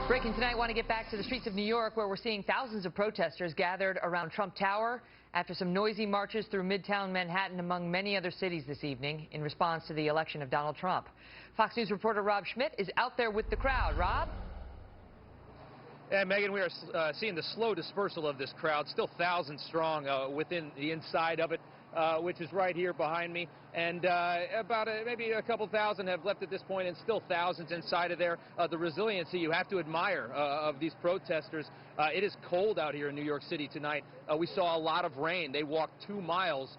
Breaking tonight, I want to get back to the streets of New York, where we're seeing thousands of protesters gathered around Trump Tower after some noisy marches through Midtown Manhattan, among many other cities this evening, in response to the election of Donald Trump. Fox News reporter Rob Schmidt is out there with the crowd. Rob? And Megan, we are seeing the slow dispersal of this crowd, still thousands strong within the inside of it, which is right here behind me. And maybe a couple thousand have left at this point, and still thousands inside of there. The resiliency you have to admire of these protesters. It is cold out here in New York City tonight. We saw a lot of rain. They walked 2 miles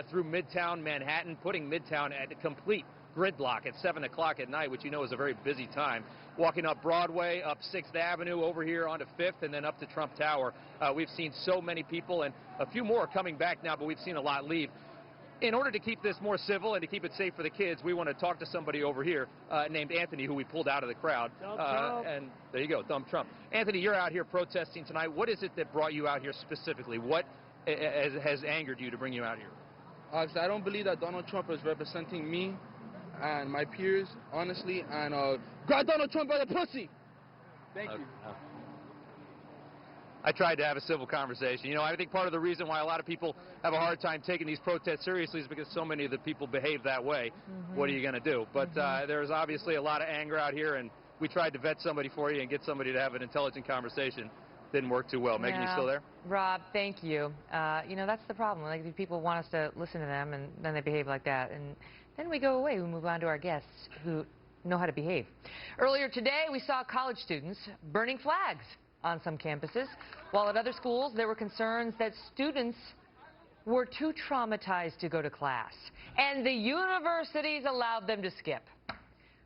through Midtown Manhattan, putting Midtown at a complete gridlock at 7 o'clock at night, which you know is a very busy time. Walking up Broadway, up 6th Avenue, over here onto 5th, and then up to Trump Tower. We've seen so many people, and a few more are coming back now, but we've seen a lot leave. In order to keep this more civil and to keep it safe for the kids, we want to talk to somebody over here named Anthony, who we pulled out of the crowd. And there you go, Dumb Trump. Anthony, you're out here protesting tonight. What is it that brought you out here specifically? What has angered you to bring you out here? I don't believe that Donald Trump is representing me and my peers, honestly, and grab Donald Trump by the pussy. Thank you. I tried to have a civil conversation. You know, I think part of the reason why a lot of people have a hard time taking these protests seriously is because so many of the people behave that way. What are you going to do? But there's obviously a lot of anger out here, and we tried to vet somebody for you and get somebody to have an intelligent conversation. Didn't work too well. Megan, you still there? Rob, thank you. You know, that's the problem. Like, the people want us to listen to them, and then they behave like that. And then we go away. We move on to our guests who know how to behave. Earlier today, we saw college students burning flags on some campuses, while at other schools, there were concerns that students were too traumatized to go to class, and the universities allowed them to skip.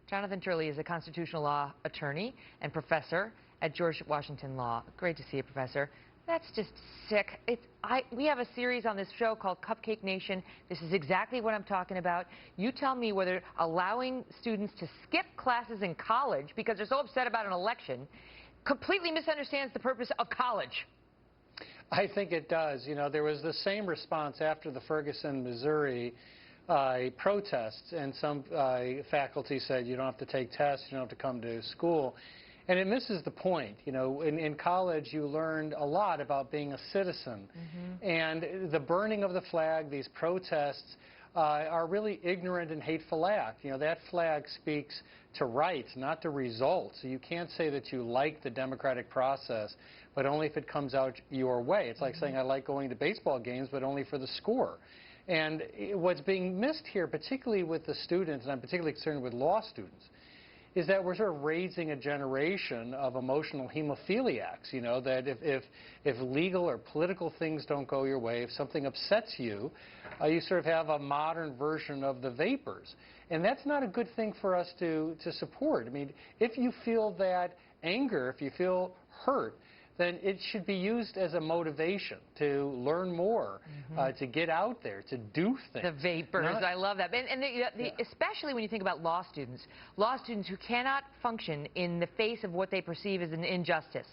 Jonathan Turley is a constitutional law attorney and professor at George Washington Law. Great to see you, Professor. That's just sick. We have a series on this show called Cupcake Nation. This is exactly what I'm talking about. You tell me whether allowing students to skip classes in college because they're so upset about an election completely misunderstands the purpose of college. I think it does. You know, there was the same response after the Ferguson, Missouri protests, and some faculty said you don't have to take tests, you don't have to come to school. And it misses the point. You know, in college you learned a lot about being a citizen. And the burning of the flag, these protests, are really ignorant and hateful act. You know, that flag speaks to rights, not to results. So you can't say that you like the democratic process, but only if it comes out your way. It's like saying I like going to baseball games, but only for the score. And what's being missed here, particularly with the students, and I'm particularly concerned with law students, is that we're sort of raising a generation of emotional hemophiliacs, you know, that if legal or political things don't go your way, if something upsets you, you sort of have a modern version of the vapors. And that's not a good thing for us to support. I mean, if you feel that anger, if you feel hurt, then it should be used as a motivation to learn more, to get out there, to do things. The vapors, I love that. And especially when you think about law students who cannot function in the face of what they perceive as an injustice.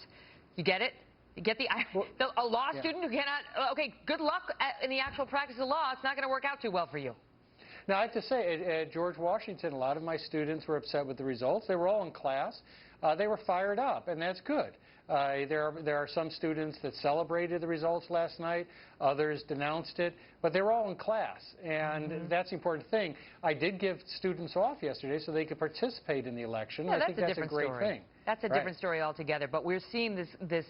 You get it? You get a law student who cannot, okay, good luck in the actual practice of law. It's not going to work out too well for you. Now, I have to say, at George Washington, a lot of my students were upset with the results. They were all in class. They were fired up, and that's good. There are some students that celebrated the results last night. Others denounced it. But they were all in class, and that's the important thing. I did give students off yesterday so they could participate in the election. Yeah, I think that's a great thing. That's a different story altogether. But we're seeing this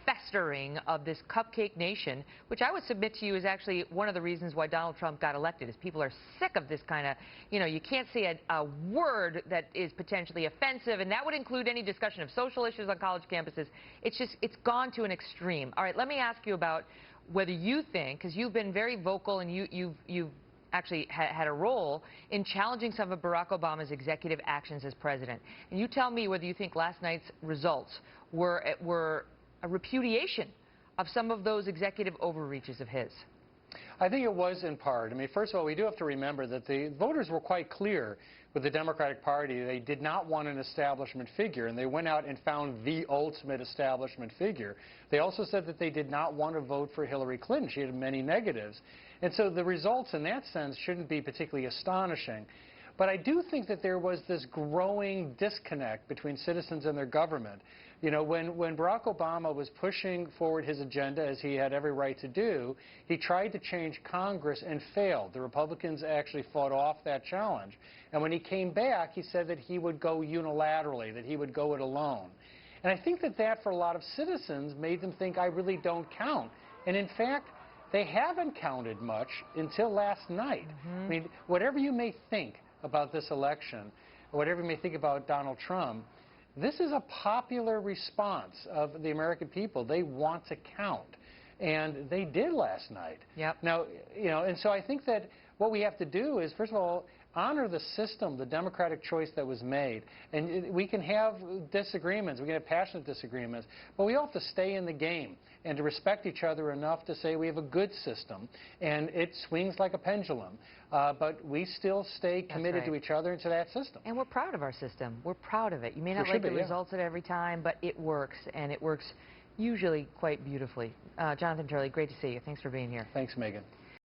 festering of this cupcake nation, which I would submit to you is actually one of the reasons why Donald Trump got elected, is people are sick of this kind of, you know, you can't say a word that is potentially offensive, and that would include any discussion of social issues on college campuses. It's gone to an extreme. All right, let me ask you about whether you think, because you've been very vocal and you've actually had a role in challenging some of Barack Obama's executive actions as president. And you tell me whether you think last night's results were a repudiation of some of those executive overreaches of his. I think it was in part. I mean, first of all, we do have to remember that the voters were quite clear with the Democratic Party. They did not want an establishment figure, and they went out and found the ultimate establishment figure. They also said that they did not want to vote for Hillary Clinton. She had many negatives. And so the results in that sense shouldn't be particularly astonishing. But I do think that there was this growing disconnect between citizens and their government. You know, when Barack Obama was pushing forward his agenda, as he had every right to do, he tried to change Congress and failed. The Republicans actually fought off that challenge. And when he came back, he said that he would go unilaterally, that he would go it alone. And I think that that, for a lot of citizens, made them think, I really don't count. And in fact, they haven't counted much until last night. I mean, whatever you may think about this election, or whatever you may think about Donald Trump, this is a popular response of the American people. They want to count. And they did last night. Yep. Now, you know, and so I think that what we have to do is, first of all, honor the system, the democratic choice that was made. And we can have disagreements, we can have passionate disagreements, but we all have to stay in the game and to respect each other enough to say we have a good system. And it swings like a pendulum, but we still stay committed to each other and to that system. And we're proud of our system. We're proud of it. You may not We like should the be, results at every time, but it works, and it works usually quite beautifully. Jonathan Turley, great to see you. Thanks for being here. Thanks, Megan.